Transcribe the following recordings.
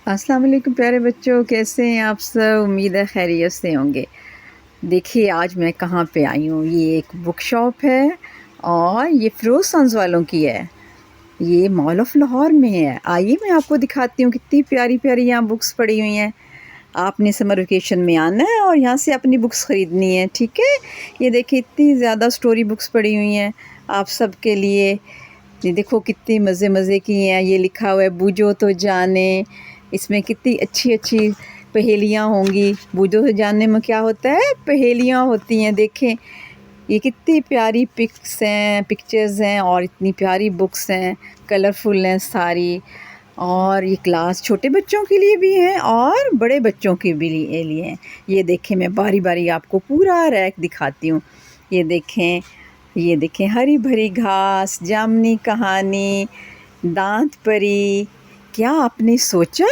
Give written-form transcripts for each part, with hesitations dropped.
अस्सलाम वालेकुम प्यारे बच्चों, कैसे हैं आप सब। उम्मीद है खैरियत से होंगे। देखिए आज मैं कहाँ पे आई हूँ। ये एक बुक शॉप है और ये फ़िरोज़ सन्स वालों की है। ये मॉल ऑफ़ लाहौर में है। आइए मैं आपको दिखाती हूँ कितनी प्यारी प्यारी यहाँ बुक्स पड़ी हुई हैं। आपने समर वेकेशन में आना है और यहाँ से अपनी बुक्स ख़रीदनी है, ठीक है। ये देखिए इतनी ज़्यादा स्टोरी बुक्स पड़ी हुई हैं आप सब के लिए। ये देखो कितनी मज़े मज़े की हैं। ये लिखा हुआ है बूझो तो जाने। इसमें कितनी अच्छी अच्छी पहेलियाँ होंगी। बूझो तो जानने में क्या होता है, पहेलियाँ होती हैं। देखें ये कितनी प्यारी पिक्चर्स हैं और इतनी प्यारी बुक्स हैं, कलरफुल हैं सारी। और ये क्लास छोटे बच्चों के लिए भी हैं और बड़े बच्चों के भी लिए हैं। ये देखें मैं बारी बारी आपको पूरा रैक दिखाती हूँ। ये देखें हरी भरी घास, जामनी कहानी, दांत परी, क्या आपने सोचा।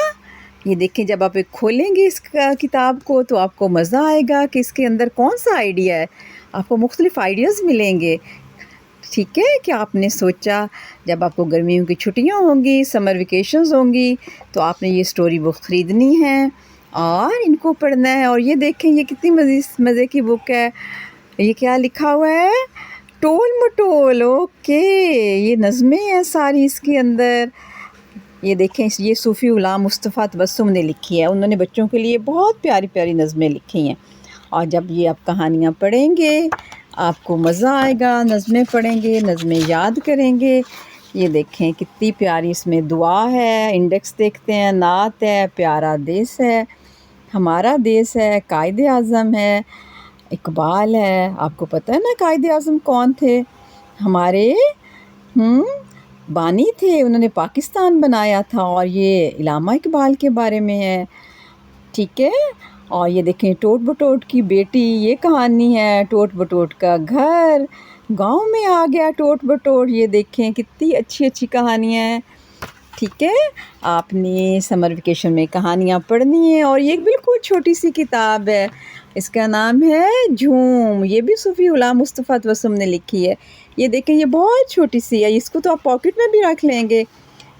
ये देखें जब आप एक खोलेंगे इस किताब को तो आपको मज़ा आएगा कि इसके अंदर कौन सा आइडिया है। आपको मुख्तलिफ़ आइडियाज़ मिलेंगे, ठीक है। क्या आपने सोचा जब आपको गर्मियों की छुट्टियां होंगी, समर वेकेशंस होंगी, तो आपने ये स्टोरी बुक ख़रीदनी है और इनको पढ़ना है। और ये देखें ये कितनी मज़े की बुक है। ये क्या लिखा हुआ है, टोल मटोल। ओके, ये नज़में हैं सारी इसके अंदर। ये देखें ये सूफ़ी ग़ुलाम मुस्तफ़ा तबस्सुम ने लिखी है। उन्होंने बच्चों के लिए बहुत प्यारी प्यारी नज़में लिखी हैं। और जब ये आप कहानियाँ पढ़ेंगे आपको मज़ा आएगा। नज़में पढ़ेंगे, नज़में याद करेंगे। ये देखें कितनी प्यारी इसमें दुआ है, इंडेक्स देखते हैं, नात है, प्यारा देश है, हमारा देश है, कायदे आज़म है, इकबाल है। आपको पता है ना कायदे आज़म कौन थे? हमारे बानी थे, उन्होंने पाकिस्तान बनाया था। और ये इलामा इकबाल के बारे में है, ठीक है। और ये देखें टोट बटोट की बेटी, ये कहानी है। टोट बटोट का घर, गांव में आ गया टोट बटोट। ये देखें कितनी अच्छी अच्छी कहानियाँ हैं, ठीक है। आपने समर वेकेशन में कहानियाँ पढ़नी है। और ये एक बिल्कुल छोटी सी किताब है, इसका नाम है झूम। ये भी सूफ़ी ग़ुलाम मुस्तफ़ा तबस्सुम ने लिखी है। ये देखें ये बहुत छोटी सी है, इसको तो आप पॉकेट में भी रख लेंगे,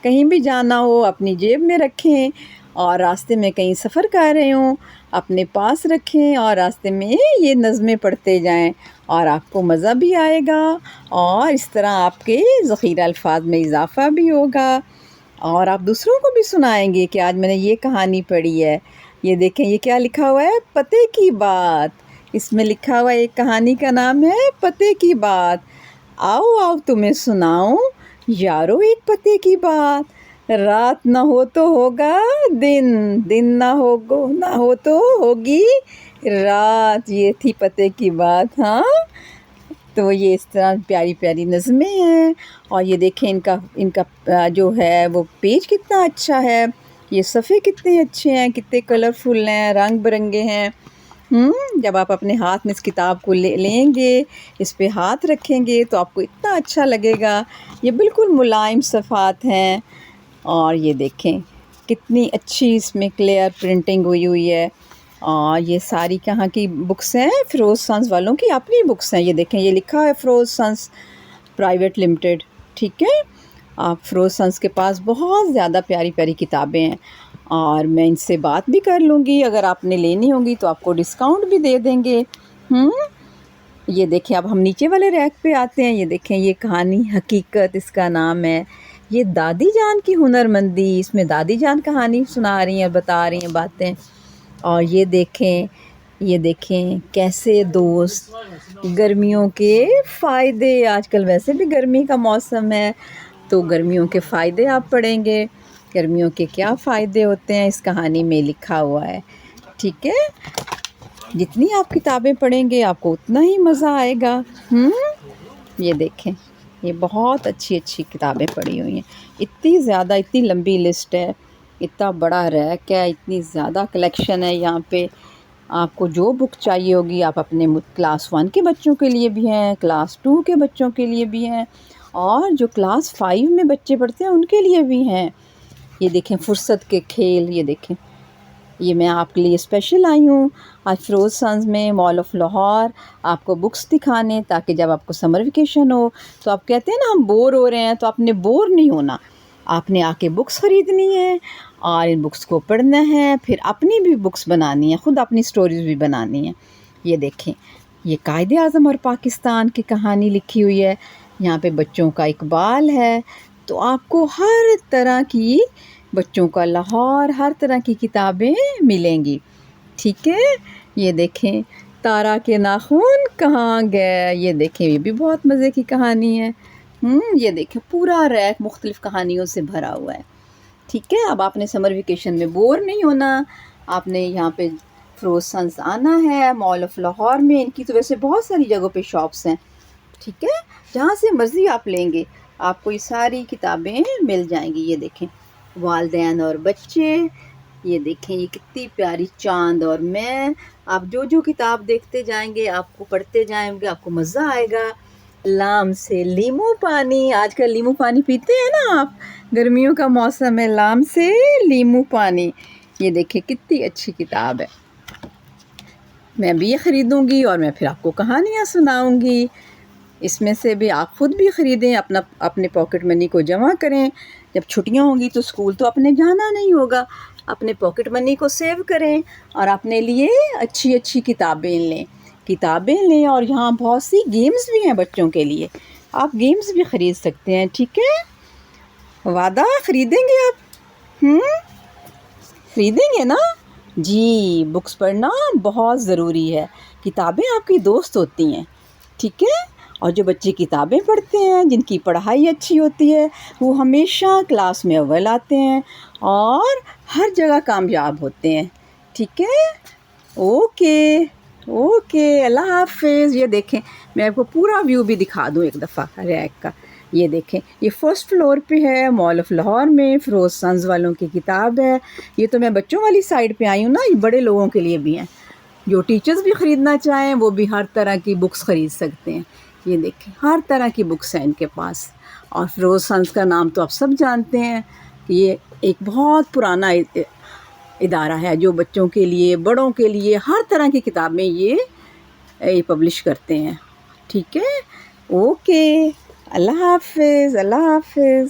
कहीं भी जाना हो अपनी जेब में रखें। और रास्ते में कहीं सफ़र कर रहे हों अपने पास रखें और रास्ते में ये नज़में पढ़ते जाएं और आपको मज़ा भी आएगा। और इस तरह आपके ज़ख़ीरा अल्फाज में इजाफ़ा भी होगा और आप दूसरों को भी सुनाएंगे कि आज मैंने ये कहानी पढ़ी है। ये देखें ये क्या लिखा हुआ है, पते की बात। इसमें लिखा हुआ है एक कहानी का नाम है पते की बात। आओ आओ तुम्हें सुनाऊं यारो एक पते की बात। रात ना हो तो होगा दिन, दिन ना हो तो होगी रात। ये थी पते की बात। हाँ, तो ये इस तरह प्यारी प्यारी नज़में हैं। और ये देखें इनका जो है वो पेज कितना अच्छा है। ये सफ़े कितने अच्छे हैं, कितने कलरफुल हैं, रंग बिरंगे हैं। जब आप अपने हाथ में इस किताब को लेंगे, इस पे हाथ रखेंगे तो आपको इतना अच्छा लगेगा। ये बिल्कुल मुलायम सफ़ात हैं। और ये देखें कितनी अच्छी इसमें क्लियर प्रिंटिंग हुई है। और ये सारी कहाँ की बुक्स हैं, फ़िरोज़ सन्स वालों की अपनी बुक्स हैं। ये देखें ये लिखा है फ़िरोज़ सन्स प्राइवेट लिमिटेड, ठीक है। आप फ़िरोज़ सन्स के पास बहुत ज़्यादा प्यारी प्यारी किताबें हैं और मैं इनसे बात भी कर लूँगी। अगर आपने लेनी होगी तो आपको डिस्काउंट भी दे देंगे। ये देखें अब हम नीचे वाले रैक पे आते हैं। ये देखें ये कहानी हकीकत इसका नाम है। ये दादी जान की हुनरमंदी, इसमें दादी जान कहानी सुना रही हैं, बता रही हैं बातें। और ये देखें कैसे दोस्त, गर्मियों के फ़ायदे। आजकल वैसे भी गर्मी का मौसम है तो गर्मियों के फ़ायदे आप पढ़ेंगे। गर्मियों के क्या फ़ायदे होते हैं इस कहानी में लिखा हुआ है, ठीक है। जितनी आप किताबें पढ़ेंगे आपको उतना ही मज़ा आएगा। ये देखें ये बहुत अच्छी अच्छी किताबें पढ़ी हुई हैं। इतनी ज़्यादा, इतनी लंबी लिस्ट है, इतना बड़ा रैक है, इतनी ज़्यादा कलेक्शन है यहाँ पे। आपको जो बुक चाहिए होगी आप अपने क्लास 1 के बच्चों के लिए भी हैं, क्लास 2 के बच्चों के लिए भी हैं और जो क्लास 5 में बच्चे पढ़ते हैं उनके लिए भी हैं। ये देखें फुर्सत के खेल। ये देखें ये मैं आपके लिए स्पेशल आई हूँ आज फ़िरोज़ सन्स में मॉल ऑफ़ लाहौर आपको बुक्स दिखाने, ताकि जब आपको समर वेकेशन हो तो आप कहते हैं ना हम बोर हो रहे हैं, तो आपने बोर नहीं होना। آپ نے آ کے بکس خریدنی ہے اور ان بکس کو پڑھنا ہے، پھر اپنی بھی بکس بنانی ہے، خود اپنی سٹوریز بھی بنانی ہے۔ یہ دیکھیں، یہ قائد اعظم اور پاکستان کی کہانی لکھی ہوئی ہے، یہاں پہ بچوں کا اقبال ہے، تو آپ کو ہر طرح کی بچوں کا لاہور، ہر طرح کی کتابیں ملیں گی، ٹھیک ہے۔ یہ دیکھیں، تارا کے ناخن کہاں گئے، یہ دیکھیں، یہ بھی بہت مزے کی کہانی ہے۔ یہ دیکھیں، پورا ریک مختلف کہانیوں سے بھرا ہوا ہے، ٹھیک ہے۔ اب آپ نے سمر ویکیشن میں بور نہیں ہونا، آپ نے یہاں پہ فروز سنس آنا ہے، مال آف لاہور میں، ان کی تو ویسے بہت ساری جگہوں پہ شاپس ہیں، ٹھیک ہے، جہاں سے مرضی آپ لیں گے آپ کو یہ ساری کتابیں مل جائیں گی۔ یہ دیکھیں، والدین اور بچے، یہ دیکھیں، یہ کتنی پیاری چاند اور میں، آپ جو جو کتاب دیکھتے جائیں گے، آپ کو پڑھتے جائیں گے، آپ کو مزہ آئے گا۔ لام سے لیمو پانی، آج کل لیمو پانی پیتے ہیں نا آپ، گرمیوں کا موسم ہے، لام سے لیمو پانی، یہ دیکھیں کتنی اچھی کتاب ہے۔ میں بھی یہ خریدوں گی اور میں پھر آپ کو کہانیاں سناؤں گی، اس میں سے بھی آپ خود بھی خریدیں، اپنے پاکٹ منی کو جمع کریں، جب چھٹیاں ہوں گی تو اسکول تو اپنے جانا نہیں ہوگا، اپنے پاکٹ منی کو سیو کریں اور اپنے لیے اچھی اچھی کتابیں لیں، اور یہاں بہت سی گیمز بھی ہیں بچوں کے لیے، آپ گیمز بھی خرید سکتے ہیں، ٹھیک ہے۔ وعدہ خریدیں گے آپ؟ خریدیں گے نا؟ جی، بکس پڑھنا بہت ضروری ہے، کتابیں آپ کی دوست ہوتی ہیں، ٹھیک ہے، اور جو بچے کتابیں پڑھتے ہیں، جن کی پڑھائی اچھی ہوتی ہے، وہ ہمیشہ کلاس میں اول آتے ہیں اور ہر جگہ کامیاب ہوتے ہیں، ٹھیک ہے۔ اوکے، اللہ حافظ۔ یہ دیکھیں، میں آپ کو پورا ویو بھی دکھا دوں ایک دفعہ ریک کا، یہ دیکھیں، یہ فرسٹ فلور پہ ہے، مال آف لاہور میں، فروز سنز والوں کی کتاب ہے۔ یہ تو میں بچوں والی سائڈ پہ آئی ہوں نا، یہ بڑے لوگوں کے لیے بھی ہیں، جو ٹیچرز بھی خریدنا چاہیں وہ بھی ہر طرح کی بکس خرید سکتے ہیں۔ یہ دیکھیں، ہر طرح کی بکس ہیں ان کے پاس، اور فروز سنز کا نام تو آپ سب جانتے ہیں کہ یہ ایک بہت پرانا ادارہ ہے جو بچوں کے لیے، بڑوں کے لیے ہر طرح کی کتابیں یہ پبلش کرتے ہیں، ٹھیک ہے۔ اوکے، اللہ حافظ، اللہ حافظ۔